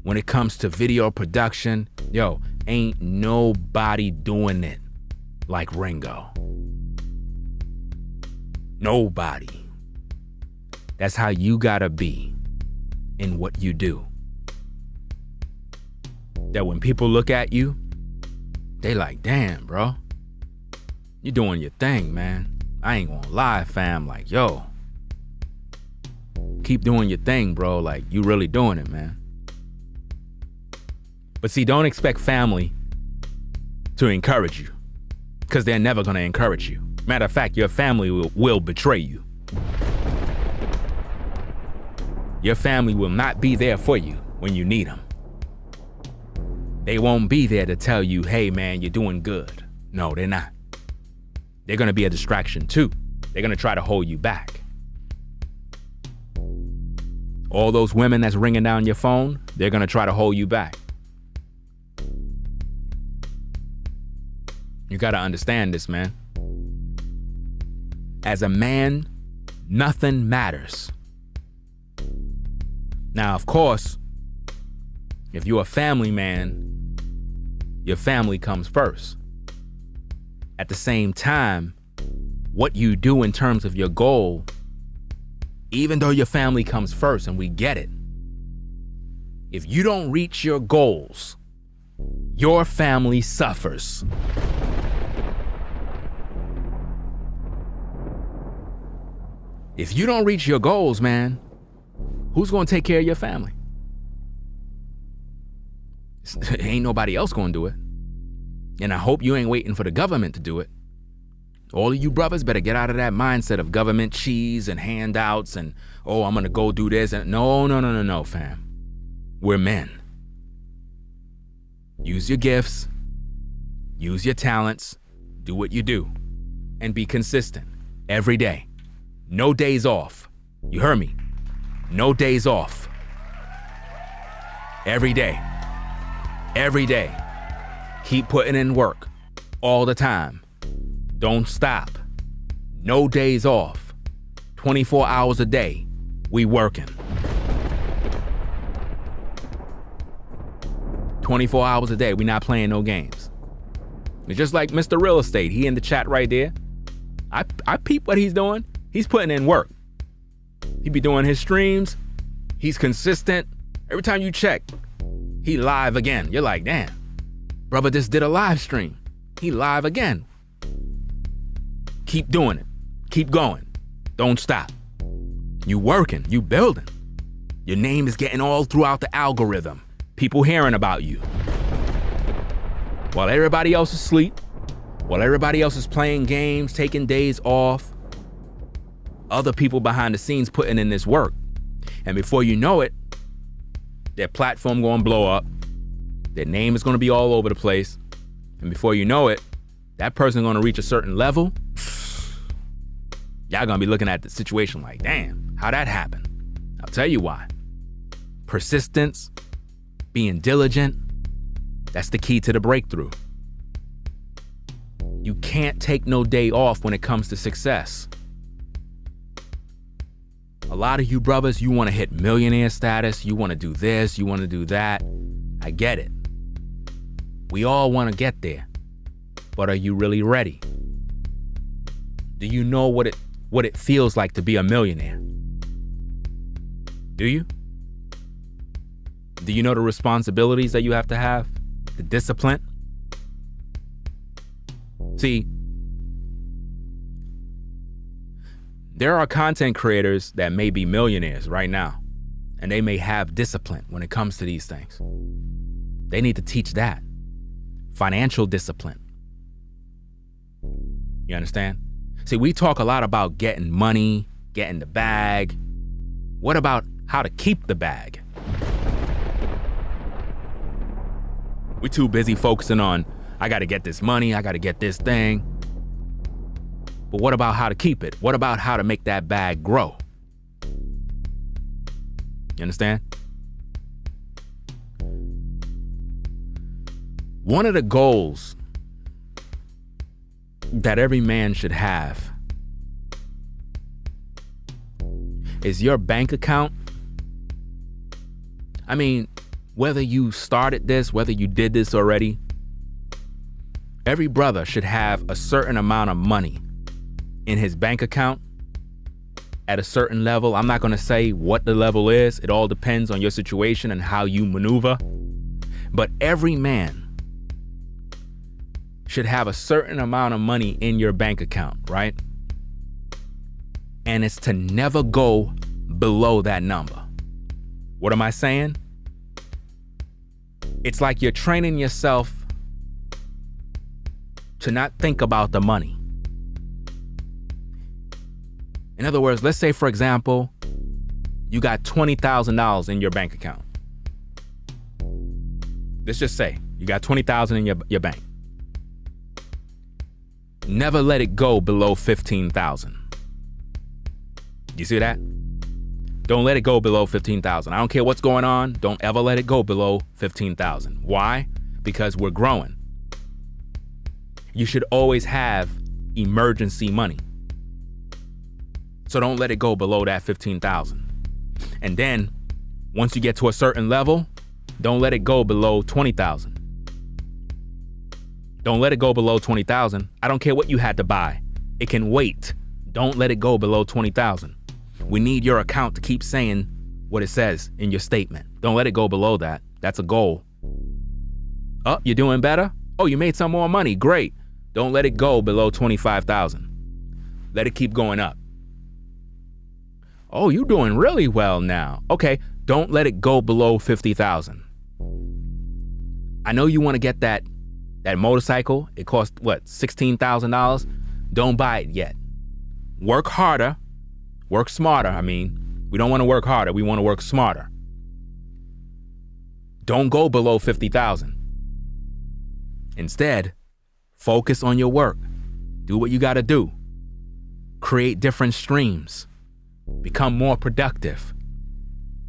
when it comes to video production, yo, ain't nobody doing it like Ringo. Nobody. That's how you gotta be in what you do. That when people look at you, they like, damn, bro, you doing your thing, man. I ain't gonna lie, fam. Like, yo, keep doing your thing, bro. Like, you really doing it, man. But see, don't expect family to encourage you, because they're never gonna encourage you. Matter of fact, your family will betray you. Your family will not be there for you when you need them. They won't be there to tell you, hey, man, you're doing good. No, they're not. They're going to be a distraction too. They're going to try to hold you back. All those women that's ringing down your phone, they're going to try to hold you back. You got to understand this, man. As a man, nothing matters. Now, of course, if you're a family man, your family comes first. At the same time, what you do in terms of your goal, even though your family comes first, and we get it, if you don't reach your goals, your family suffers. If you don't reach your goals, man, who's going to take care of your family? Ain't nobody else going to do it. And I hope you ain't waiting for the government to do it. All of you brothers better get out of that mindset of government cheese and handouts and, oh, I'm going to go do this. And no, fam. We're men. Use your gifts. Use your talents. Do what you do. And be consistent every day. No days off. You heard me? No days off. Every day. Every day. Keep putting in work all the time. Don't stop. No days off. 24 hours a day. We working. 24 hours a day. We not playing no games. It's just like Mr. Real Estate. He in the chat right there. I peep what he's doing. He's putting in work. He be doing his streams. He's consistent. Every time you check, he live again. You're like, damn. Brother just did a live stream. He live again. Keep doing it. Keep going. Don't stop. You working. You building. Your name is getting all throughout the algorithm. People hearing about you. While everybody else is asleep, while everybody else is playing games, taking days off, other people behind the scenes putting in this work. And before you know it, their platform gonna blow up. Their name is gonna be all over the place. And before you know it, that person gonna reach a certain level. Y'all gonna be looking at the situation like, damn, how'd that happen? I'll tell you why. Persistence, being diligent, that's the key to the breakthrough. You can't take no day off when it comes to success. A lot of you brothers, you wanna hit millionaire status, you wanna do this, you wanna do that. I get it. We all wanna get there. But are you really ready? Do you know what it feels like to be a millionaire? Do you? Do you know the responsibilities that you have to have? The discipline? See, there are content creators that may be millionaires right now, and they may have discipline when it comes to these things. They need to teach that. Financial discipline. You understand? See, we talk a lot about getting money, getting the bag. What about how to keep the bag? We're too busy focusing on, I got to get this money, I got to get this thing. But what about how to keep it? What about how to make that bag grow? You understand? One of the goals that every man should have is your bank account. I mean, whether you started this, whether you did this already, every brother should have a certain amount of money in his bank account at a certain level. I'm not going to say what the level is. It all depends on your situation and how you maneuver. But every man should have a certain amount of money in your bank account, right? And it's to never go below that number. What am I saying? It's like you're training yourself to not think about the money. In other words, let's say, for example, you got $20,000 in your bank account. Let's just say you got $20,000 in your bank. Never let it go below $15,000. You see that? Don't let it go below $15,000. I don't care what's going on. Don't ever let it go below $15,000. Why? Because we're growing. You should always have emergency money. So don't let it go below that $15,000. And then once you get to a certain level, don't let it go below $20,000. Don't let it go below $20,000. I don't care what you had to buy. It can wait. Don't let it go below $20,000. We need your account to keep saying what it says in your statement. Don't let it go below that. That's a goal. Oh, you're doing better? Oh, you made some more money. Great. Don't let it go below $25,000. Let it keep going up. Oh, you're doing really well now. Okay, don't let it go below $50,000. I know you want to get that motorcycle. It costs, what, $16,000? Don't buy it yet. Work harder. Work smarter. I mean, we don't want to work harder. We want to work smarter. Don't go below $50,000. Instead, focus on your work. Do what you got to do. Create different streams. Become more productive.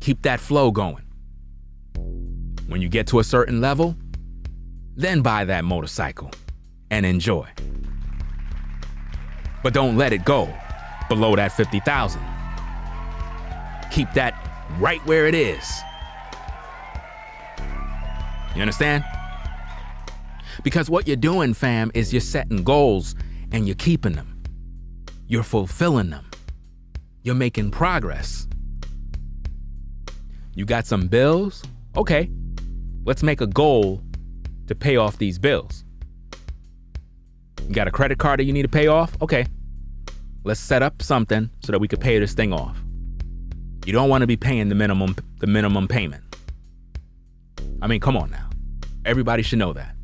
Keep that flow going. When you get to a certain level, then buy that motorcycle and enjoy. But don't let it go below that $50,000. Keep that right where it is. You understand? Because what you're doing, fam, is you're setting goals and you're keeping them. You're fulfilling them. You're making progress. You got some bills? Okay, let's make a goal to pay off these bills. You got a credit card that you need to pay off? Okay, let's set up something so that we could pay this thing off. You don't want to be paying the minimum payment. I mean, come on now. Everybody should know that.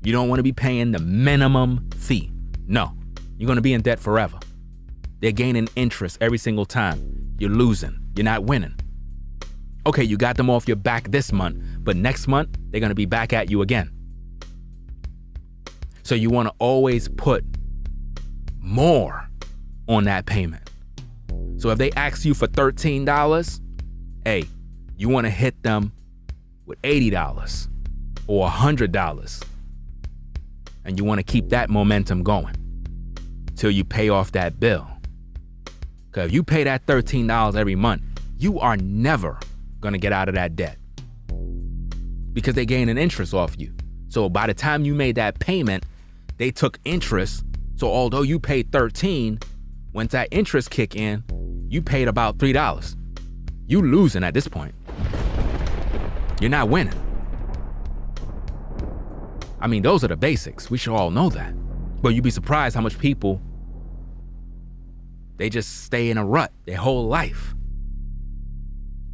You don't want to be paying the minimum fee. No, you're going to be in debt forever. They're gaining interest every single time. You're losing. You're not winning. Okay, you got them off your back this month, but next month, they're going to be back at you again. So you want to always put more on that payment. So if they ask you for $13, hey, you want to hit them with $80 or $100. And you want to keep that momentum going till you pay off that bill. Because if you pay that $13 every month, you are never going to get out of that debt. Because they gain an interest off you. So by the time you made that payment, they took interest. So So although you paid $13, once that interest kick in, you paid about $3. You losing at this point. You're not winning. I mean, those are the basics. We should all know that. But you'd be surprised how much people, they just stay in a rut their whole life.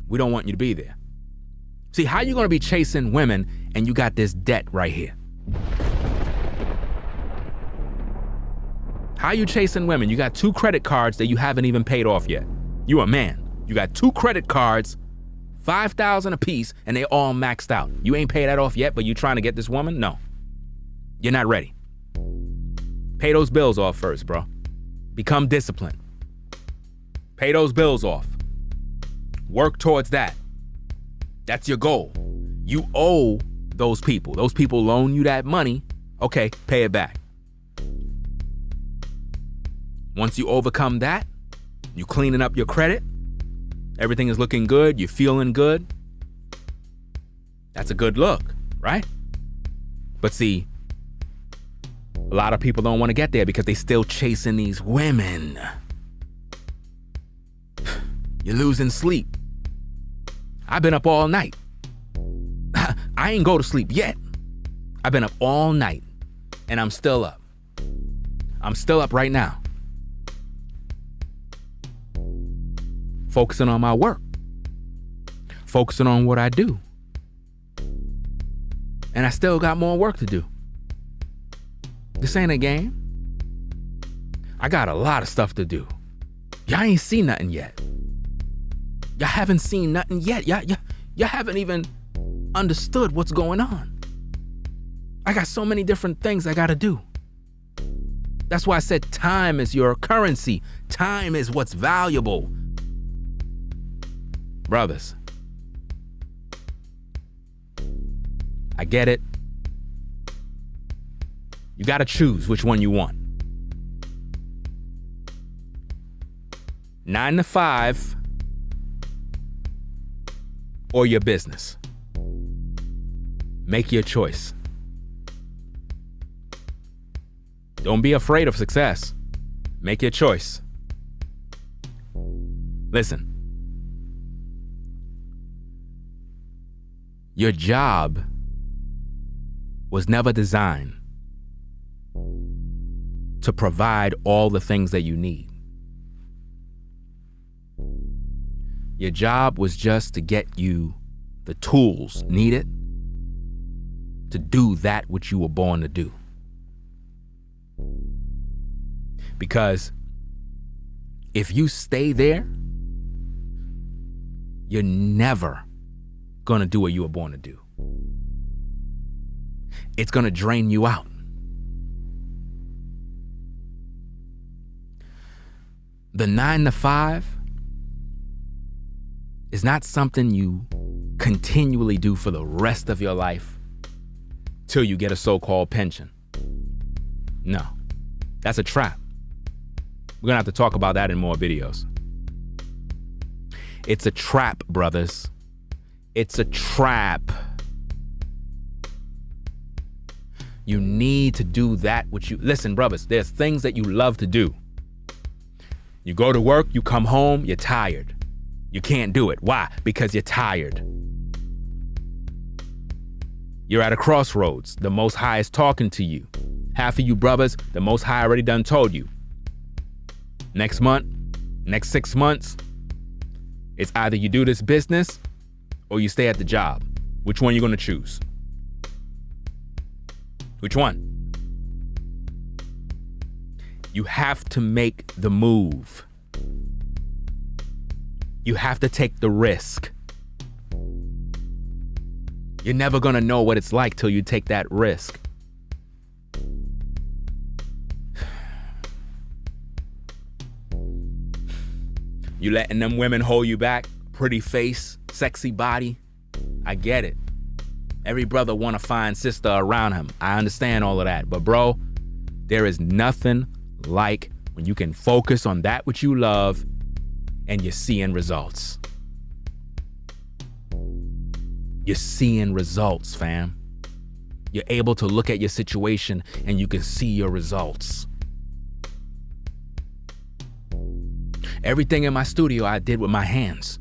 We don't want you to be there. See, how you gonna be chasing women and you got this debt right here? How you chasing women? You got 2 credit cards that you haven't even paid off yet. You a man. You got 2 credit cards, $5,000 a piece, and they all maxed out. You ain't paid that off yet, but you trying to get this woman? No. You're not ready. Pay those bills off first, bro. Become disciplined. Pay those bills off. Work towards that. That's your goal. You owe those people. Those people loan you that money. Okay, pay it back. Once you overcome that, you cleaning up your credit, everything is looking good, you're feeling good. That's a good look, right? But see, a lot of people don't want to get there because they still chasing these women. You're losing sleep. I've been up all night. I ain't go to sleep yet. I've been up all night and I'm still up. I'm still up right now. Focusing on my work. Focusing on what I do. And I still got more work to do. This ain't a game. I got a lot of stuff to do. Y'all ain't seen nothing yet. Y'all haven't seen nothing yet. Y'all haven't even understood what's going on. I got so many different things I gotta do. That's why I said time is your currency. Time is what's valuable. Brothers, I get it. You gotta choose which one you want. 9 to 5 or your business. Make your choice. Don't be afraid of success. Make your choice. Listen. Your job was never designed to provide all the things that you need. Your job was just to get you the tools needed to do that which you were born to do. Because if you stay there, you're never gonna do what you were born to do. It's gonna drain you out. The 9 to 5 is not something you continually do for the rest of your life till you get a so-called pension. No, that's a trap. We're gonna have to talk about that in more videos. It's a trap, brothers. It's a trap. You need to do that which you... Listen, brothers, there's things that you love to do. You go to work, you come home, you're tired. You can't do it. Why? Because you're tired. You're at a crossroads. The Most High is talking to you. Half of you brothers, the Most High already done told you. Next month, next 6 months, it's either you do this business or you stay at the job. Which one you gonna choose? Which one? You have to make the move. You have to take the risk. You're never gonna know what it's like till you take that risk. You letting them women hold you back? Pretty face, sexy body. I get it. Every brother want a fine sister around him. I understand all of that. But bro, there is nothing like when you can focus on that which you love and you're seeing results. You're seeing results, fam. You're able to look at your situation and you can see your results. Everything in my studio I did with my hands.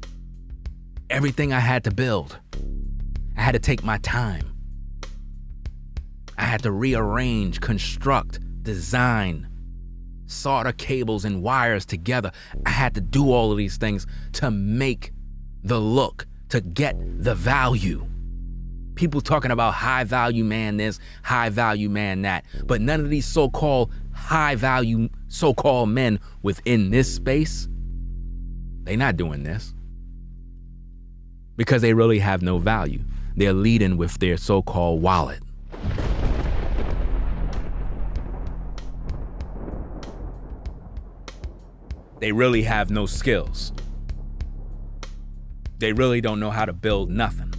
Everything I had to build, I had to take my time. I had to rearrange, construct, design, solder cables and wires together. I had to do all of these things to make the look, to get the value. People talking about high value man this, high value man that, but none of these so-called high value so-called men within this space, they not doing this because they really have no value. They're leading with their so-called wallet. They really have no skills. They really don't know how to build nothing.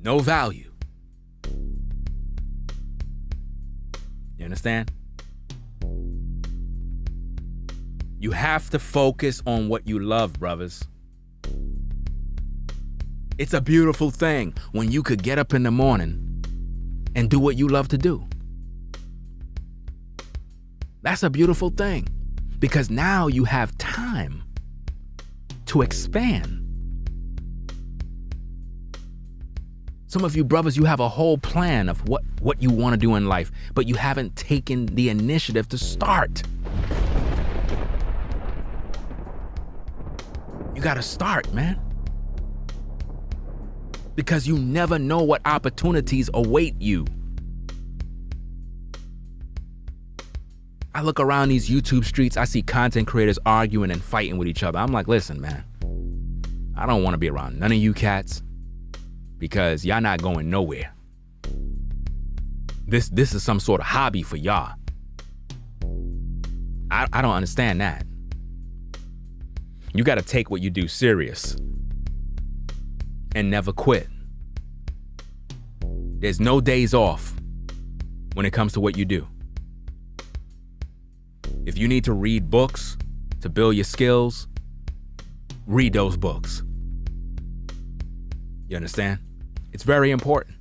No value. You understand? You have to focus on what you love, brothers. It's a beautiful thing when you could get up in the morning and do what you love to do. That's a beautiful thing because now you have time to expand. Some of you brothers, you have a whole plan of what you want to do in life, but you haven't taken the initiative to start. You got to start, man. Because you never know what opportunities await you. I look around these YouTube streets, I see content creators arguing and fighting with each other. I'm like, listen, man, I don't want to be around none of you cats because y'all not going nowhere. This is some sort of hobby for y'all. I don't understand that. You got to take what you do serious and never quit. There's no days off when it comes to what you do. If you need to read books to build your skills, read those books. You understand? It's very important.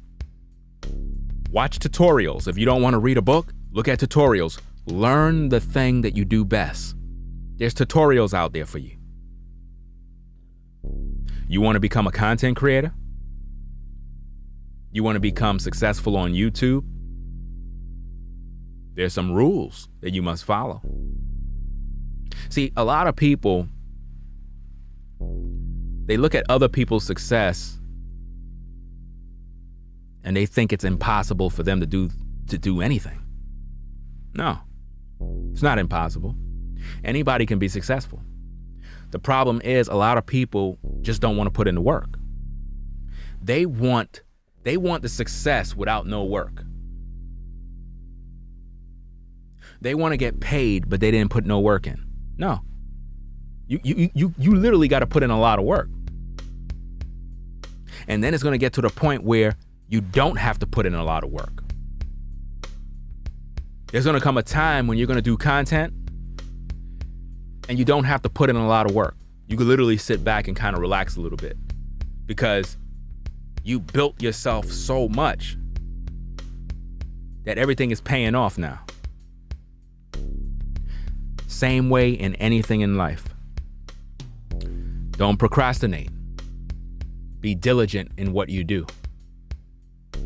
Watch tutorials. If you don't want to read a book, look at tutorials. Learn the thing that you do best. There's tutorials out there for you. You want to become a content creator? You want to become successful on YouTube? There's some rules that you must follow. See, a lot of people, they look at other people's success and they think it's impossible for them to do anything. No, it's not impossible. Anybody can be successful. The problem is a lot of people just don't want to put in the work. They want the success without no work. They want to get paid, but they didn't put no work in. No. You literally got to put in a lot of work. And then it's going to get to the point where you don't have to put in a lot of work. There's going to come a time when you're going to do content and you don't have to put in a lot of work. You can literally sit back and kind of relax a little bit because you built yourself so much that everything is paying off now. Same way in anything in life. Don't procrastinate. Be diligent in what you do.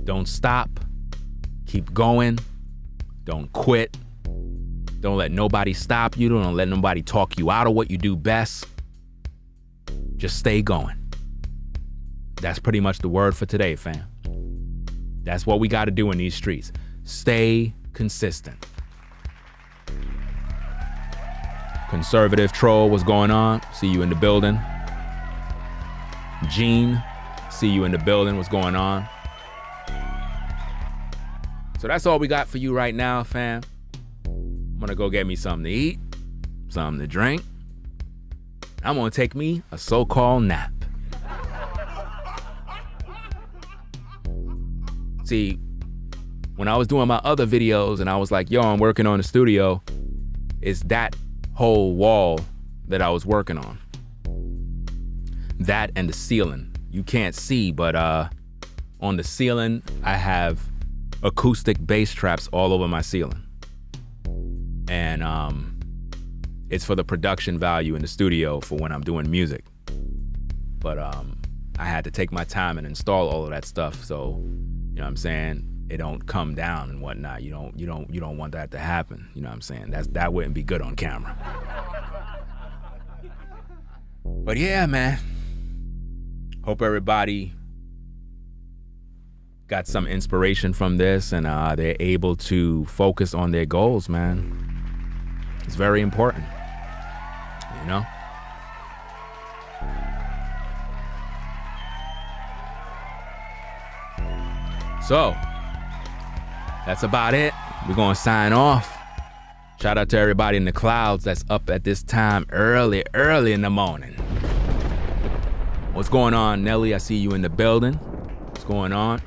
Don't stop. Keep going. Don't quit. Don't let nobody stop you. Don't let nobody talk you out of what you do best. Just stay going. That's pretty much the word for today, fam. That's what we got to do in these streets. Stay consistent. Conservative troll, what's going on? See you in the building. Gene, see you in the building. What's going on? So that's all we got for you right now, fam. I'm gonna go get me something to eat, something to drink. I'm gonna take me a so-called nap. See, when I was doing my other videos and I was like, yo, I'm working on the studio, it's that whole wall that I was working on. That and the ceiling. You can't see, but on the ceiling, I have acoustic bass traps all over my ceiling. And It's for the production value in the studio for when I'm doing music. But I had to take my time and install all of that stuff, so you know what I'm saying, it don't come down and whatnot. You don't want that to happen. You know what I'm saying? That wouldn't be good on camera. But yeah, man. Hope everybody got some inspiration from this and they're able to focus on their goals, man. It's very important, you know? So, that's about it. We're gonna sign off. Shout out to everybody in the clouds that's up at this time early in the morning. What's going on, Nelly? I see you in the building. What's going on?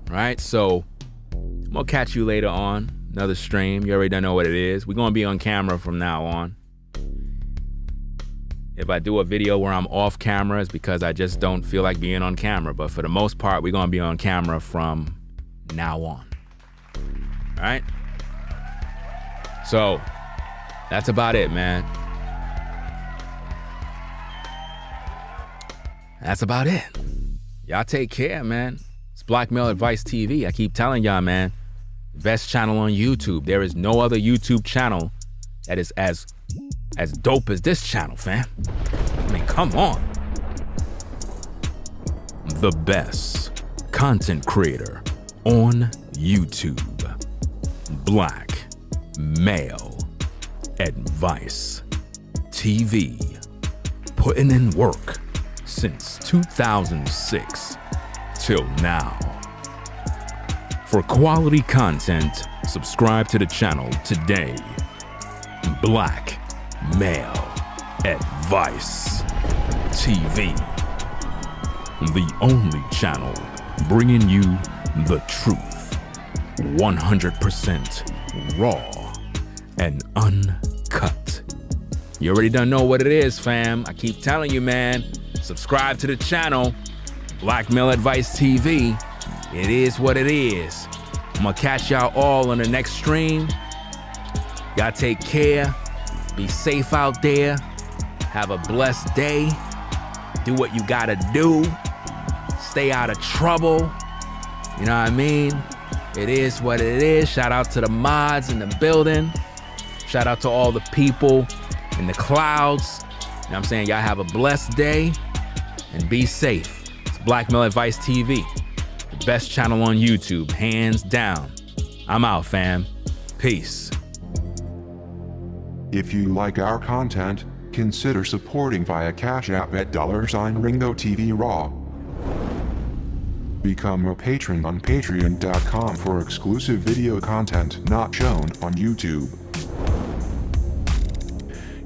Right, so I'm gonna catch you later on. Another stream. You already know what it is. We're gonna be on camera from now on. If I do a video where I'm off camera, it's because I just don't feel like being on camera. But for the most part, we're gonna be on camera from now on. All right? So, that's about it, man. That's about it. Y'all take care, man. It's Black Male Advice TV. I keep telling y'all, man, best channel on YouTube. There is no other YouTube channel that is as dope as this channel, fam. I mean, come on. The best content creator on YouTube. Black Male Advice TV. Putting in work since 2006 till now. For quality content, subscribe to the channel today. Black Male Advice TV. The only channel bringing you the truth. 100% raw and uncut. You already done know what it is, fam. I keep telling you, man. Subscribe to the channel. Black Male Advice TV. It is what it is. I'm gonna catch y'all all on the next stream. Y'all take care. Be safe out there. Have a blessed day. Do what you gotta do. Stay out of trouble. You know what I mean? It is what it is. Shout out to the mods in the building. Shout out to all the people in the clouds. You know what I'm saying? Y'all have a blessed day and be safe. It's Black Male Advice TV. The best channel on YouTube, hands down. I'm out, fam. Peace. If you like our content, consider supporting via Cash App at $Ringo TV Raw. Become a patron on patreon.com for exclusive video content not shown on YouTube.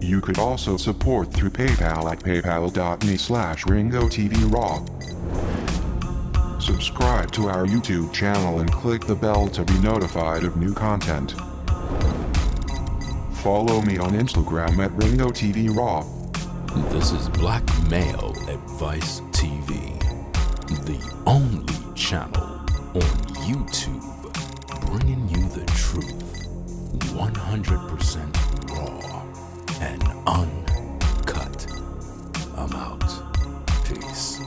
You could also support through PayPal at paypal.me/Ringo TV Raw. Subscribe to our YouTube channel and click the bell to be notified of new content. Follow me on Instagram at Ringo TV Raw. This is Black Male Advice TV, the only channel on YouTube bringing you the truth, 100% raw and uncut. I'm out. Peace.